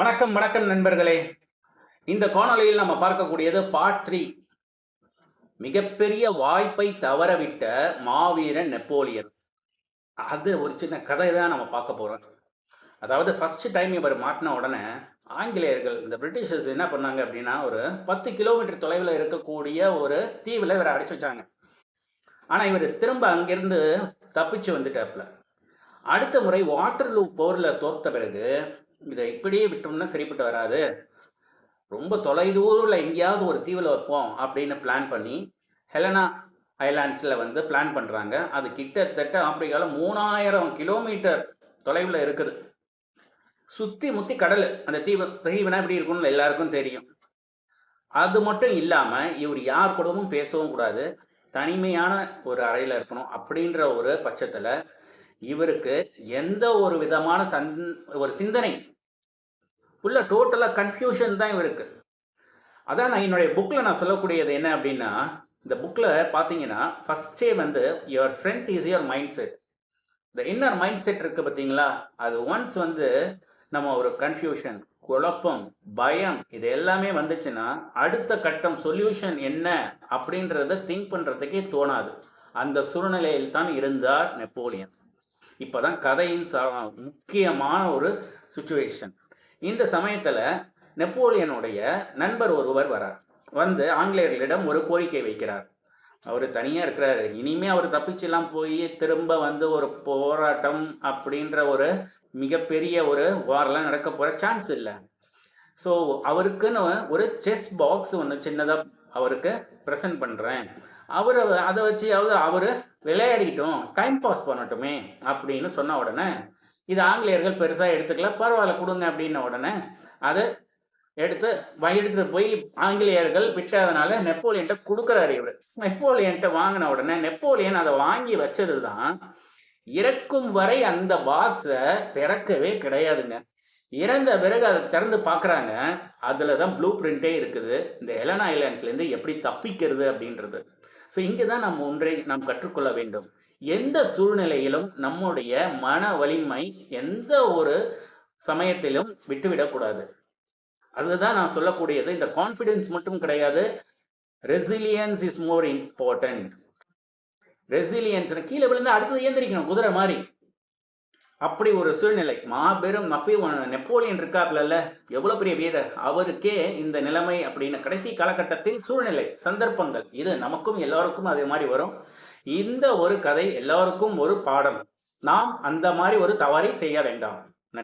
வணக்கம் வணக்கம் நண்பர்களே. இந்த காணொளியில் நம்ம பார்க்கக்கூடியது பார்ட் 3. மிகப்பெரிய வாய்ப்பை தவறவிட்ட மாவீரன் நெப்போலியன். அது ஒரு சின்ன கதை தான் நம்ம பார்க்க போறோம். அதாவது ஃபர்ஸ்ட் டைம் இவர் மாட்டின உடனே ஆங்கிலேயர்கள் இந்த பிரிட்டிஷர்ஸ் என்ன பண்ணாங்க அப்படின்னா, ஒரு 10 கிலோமீட்டர் தொலைவில் இருக்கக்கூடிய ஒரு தீவில் இவரை அடைச்சு வச்சாங்க. ஆனால் இவர் திரும்ப அங்கிருந்து தப்பிச்சு வந்துட்டாப்ல. அடுத்த முறை வாட்டர்லூ போரில் தோற்ற பிறகு இதை இப்படியே விட்டோம்னா சரிப்பட்டு வராது, ரொம்ப தொலைதூரில் எங்கேயாவது ஒரு தீவில் வைப்போம் அப்படின்னு பிளான் பண்ணி ஹெலனா ஐலாண்ட்ஸில் வந்து பிளான் பண்ணுறாங்க. அது கிட்டத்தட்ட ஆப்பிரிக்காவில் 3000 கிலோமீட்டர் தொலைவில் இருக்குது. சுற்றி முற்றி கடல். அந்த தீவுனா எப்படி இருக்கும்னு எல்லாருக்கும் தெரியும். அது மட்டும் இல்லாமல் இவர் யார் கூடவும் பேசவும் கூடாது, தனிமையான ஒரு அறையில் இருக்கணும். அப்படின்ற ஒரு பட்சத்தில் இவருக்கு எந்த ஒரு விதமான ஒரு சிந்தனை உள்ள டோட்டலாக கன்ஃபியூஷன் தான் இவருக்கு. அதான் நான் என்னுடைய புக்கில் நான் சொல்லக்கூடியது என்ன அப்படின்னா, இந்த புக்கில் பார்த்தீங்கன்னா ஃபஸ்ட்டே வந்து your strength is your mind set. இந்த இன்னர் மைண்ட் செட் இருக்குது பார்த்தீங்களா, அது ஒன்ஸ் வந்து நம்ம ஒரு கன்ஃபியூஷன், குழப்பம், பயம் இது எல்லாமே வந்துச்சுன்னா அடுத்த கட்டம் சொல்யூஷன் என்ன அப்படின்றத திங்க் பண்ணுறதுக்கே தோணாது. அந்த சூழ்நிலையில் தான் இருந்தார் நெப்போலியன். இப்போ தான் கதையின் முக்கியமான ஒரு சுச்சுவேஷன். இந்த சமயத்தில் நெப்போலியனுடைய நண்பர் ஒருவர் வரார். வந்து ஆங்கிலேயர்களிடம் ஒரு கோரிக்கை வைக்கிறார். அவர் தனியாக இருக்கிறாரு. இனிமே அவர் தப்பிச்செல்லாம் போய் திரும்ப வந்து ஒரு போராட்டம் அப்படின்ற ஒரு மிகப்பெரிய ஒரு வாரெலாம் நடக்க போகிற சான்ஸ் இல்லை. ஸோ அவருக்குன்னு ஒரு செஸ் பாக்ஸ் ஒன்று சின்னதாக அவருக்கு ப்ரெசன்ட் பண்ணுறேன். அவர் அதை வச்சியாவது அவர் விளையாடிக்கிட்டோம், டைம் பாஸ் பண்ணட்டுமே அப்படின்னு சொன்ன உடனே இது ஆங்கிலேயர்கள் பெருசாக எடுத்துக்கல. பரவாயில்ல கொடுங்க அப்படின்ன உடனே அதை எடுத்துட்டு போய் ஆங்கிலேயர்கள் விட்டதுனால நெப்போலியன்ட்ட கொடுக்குறாரு. இவர் நெப்போலியன்ட்ட வாங்கின உடனே நெப்போலியன் அதை வாங்கி வச்சது தான் இறக்கும் வரை அந்த பாக்ஸை திறக்கவே கிடையாதுங்க. இறந்த பிறகு அதை திறந்து பார்க்குறாங்க. அதில் தான் ப்ளூ பிரிண்டே இருக்குது, இந்த ஹெலனா ஐலாண்ட்ஸ்லேருந்து எப்படி தப்பிக்கிறது அப்படின்றது. ஸோ இங்கே தான் நம்ம ஒன்றை நாம் கற்றுக்கொள்ள வேண்டும். எந்த சூழ்நிலையிலும் நம்முடைய மன வலிமை எந்த ஒரு சமயத்திலும் விட்டுவிடக்கூடாது. அதுதான் நான் சொல்லக்கூடியது. இந்த கான்ஃபிடென்ஸ் மட்டும் கிடையாது, resilience is more important. Resilience கீழே விழுந்து அடுத்தது ஏந்திரிக்கணும் குதிரை மாதிரி. அப்படி ஒரு சூழ்நிலை. மாபெரும் நெப்போலியன் இருக்காப்ல, எவ்வளோ பெரிய வீரர், அவருக்கே இந்த நிலைமை அப்படின்னு கடைசி காலகட்டத்தில் சூழ்நிலை, சந்தர்ப்பங்கள் இது நமக்கும் எல்லாருக்கும் அதே மாதிரி வரும். இந்த ஒரு கதை எல்லாருக்கும் ஒரு பாடம். நாம் அந்த மாதிரி ஒரு தவறை செய்ய வேண்டாம்.